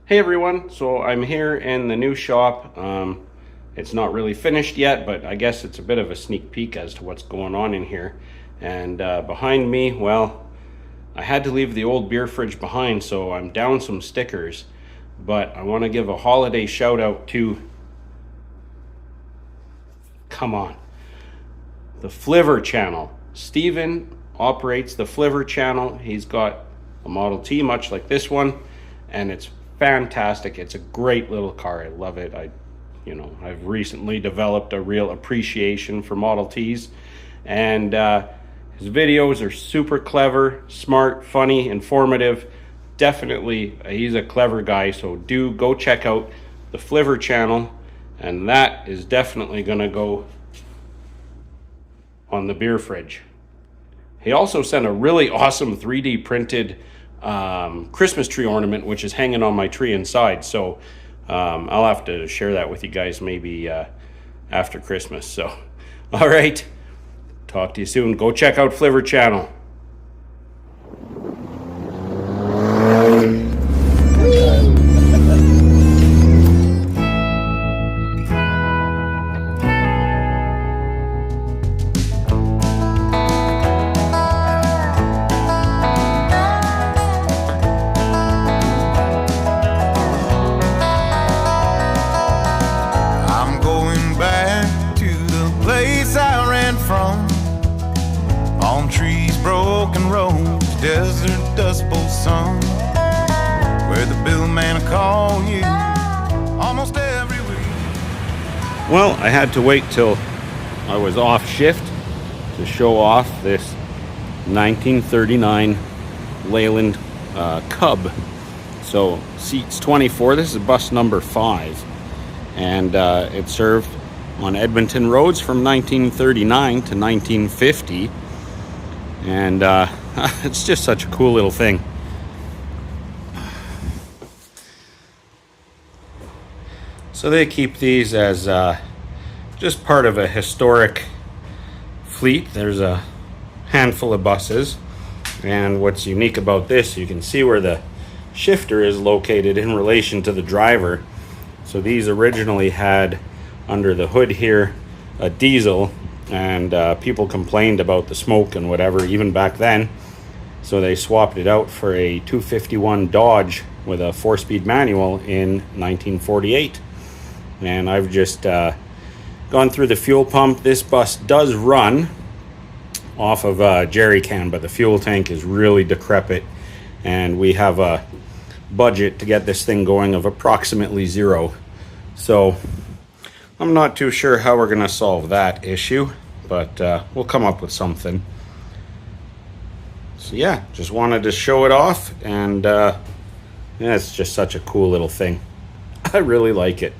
Hey everyone, so I'm here in the new shop. It's not really finished yet, but I guess it's a bit of a sneak peek as to what's going on in here. And behind me, well, I had to leave the old beer fridge behind, so I'm down some stickers. But I want to give a holiday shout out to, come on, the Fliver channel. Steven operates the Fliver channel. He's got a Model T much like this one, and it's fantastic. It's a great little car. I love it. I've recently developed a real appreciation for Model Ts, and his videos are super clever, smart, funny, informative. Definitely, he's a clever guy, so do go check out the Fliver channel, and that is definitely gonna go on the beer fridge. He also sent a really awesome 3D printed Christmas tree ornament, which is hanging on my tree inside. So I'll have to share that with you guys maybe after Christmas. So, all right, talk to you soon. Go check out Fliver channel. Palm trees, broken roads, desert dust bowl sun, where the billman will call you almost every week. Well, I had to wait till I was off shift to show off this 1939 Leyland Cub. So seats 24. This is bus number 5, and it served on Edmonton roads from 1939 to 1950. And it's just such a cool little thing. So they keep these as just part of a historic fleet. There's a handful of buses, and what's unique about this, you can see where the shifter is located in relation to the driver. So these originally had under the hood here a diesel, and people complained about the smoke and whatever even back then, so they swapped it out for a 251 Dodge with a 4-speed manual in 1948. And I've just gone through the fuel pump. This bus does run off of a jerry can, but the fuel tank is really decrepit, and we have a budget to get this thing going of approximately 0. So I'm not too sure how we're going to solve that issue, but we'll come up with something. So yeah, just wanted to show it off, and yeah, it's just such a cool little thing. I really like it.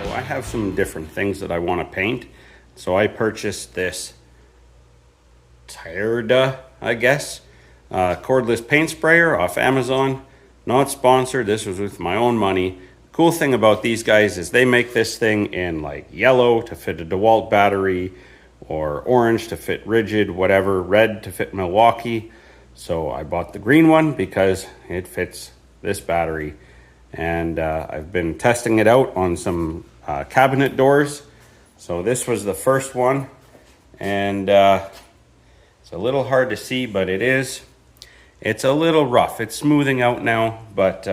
I have some different things that I want to paint. So I purchased this Tyrda, I guess, cordless paint sprayer off Amazon. Not sponsored. This was with my own money. Cool thing about these guys is they make this thing in like yellow to fit a DeWalt battery, or orange to fit Rigid, whatever, red to fit Milwaukee. So I bought the green one because it fits this battery. And I've been testing it out on some cabinet doors. So this was the first one, and it's a little hard to see, but it is. It's a little rough. It's smoothing out now, but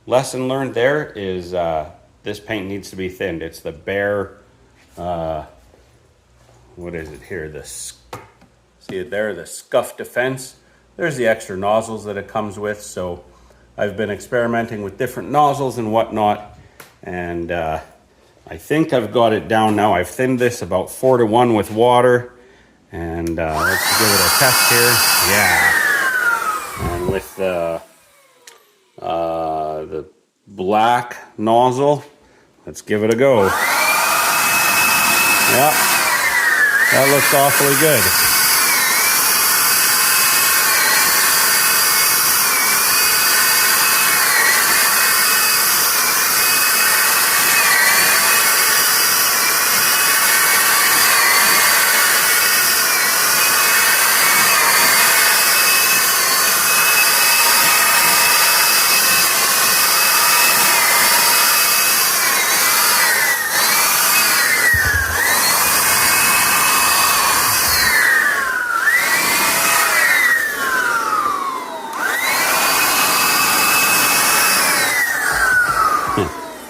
lesson learned there is this paint needs to be thinned. It's the Bear, what is it here? See it there, the Scuff Defense. There's the extra nozzles that it comes with. So I've been experimenting with different nozzles and whatnot, and I think I've got it down now. I've thinned this about 4-to-1 with water, and let's give it a test here. Yeah, and with the black nozzle, let's give it a go. Yeah, that looks awfully good.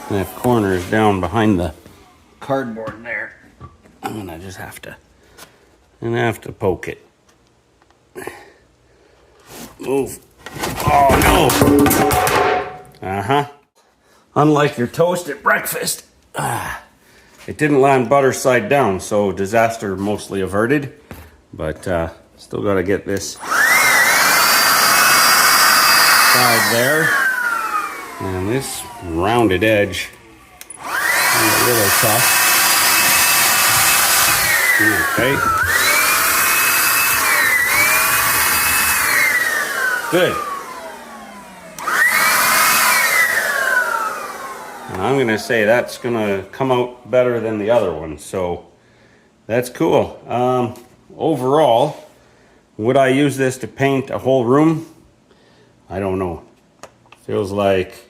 That corner is down behind the cardboard there. I'm gonna just have to poke it. Move. Oh no! Unlike your toast at breakfast, it didn't land butter side down, so disaster mostly averted. But still got to get this side there. And this rounded edge, a little tough. Okay. Good. And I'm going to say that's going to come out better than the other one. So that's cool. Overall, would I use this to paint a whole room? I don't know. Feels like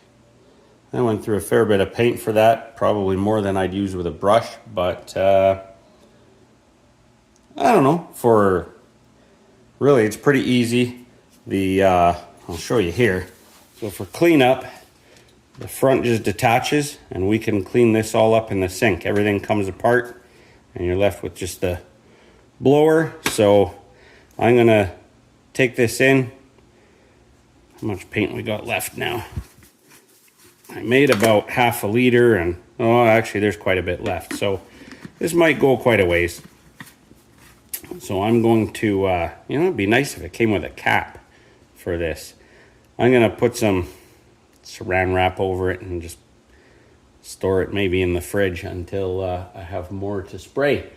I went through a fair bit of paint for that, probably more than I'd use with a brush, but I don't know. For really, it's pretty easy. I'll show you here. So for cleanup, the front just detaches, and we can clean this all up in the sink. Everything comes apart, and you're left with just the blower. So I'm gonna take this in. How much paint we got left now? I made about half a liter, and actually there's quite a bit left. So this might go quite a ways. So I'm going to, it'd be nice if it came with a cap for this. I'm gonna put some saran wrap over it and just store it maybe in the fridge until I have more to spray.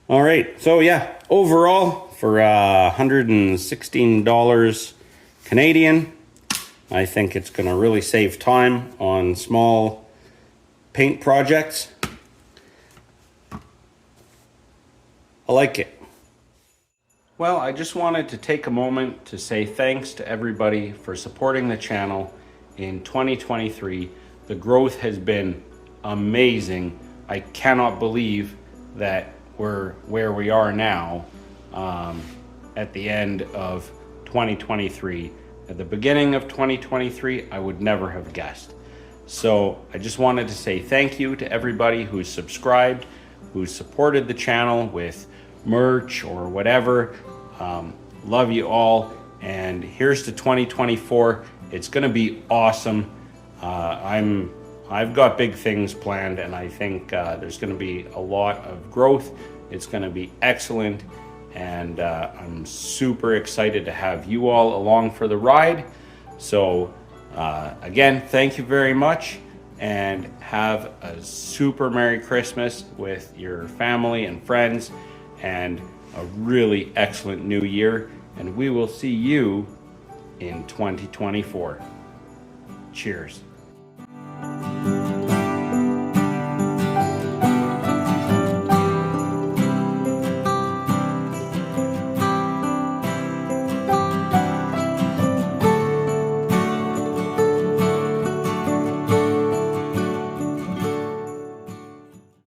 All right, so yeah, overall for $116 Canadian, I think it's going to really save time on small paint projects. I like it. Well, I just wanted to take a moment to say thanks to everybody for supporting the channel in 2023. The growth has been amazing. I cannot believe that we're where we are now at the end of 2023. At the beginning of 2023, I would never have guessed. So I just wanted to say thank you to everybody who's subscribed, who's supported the channel with merch or whatever. Love you all. And here's to 2024. It's going to be awesome. I've got big things planned, and I think there's going to be a lot of growth. It's going to be excellent. And I'm super excited to have you all along for the ride. So again, thank you very much, and have a super Merry Christmas with your family and friends, and a really excellent new year. And we will see you in 2024. Cheers.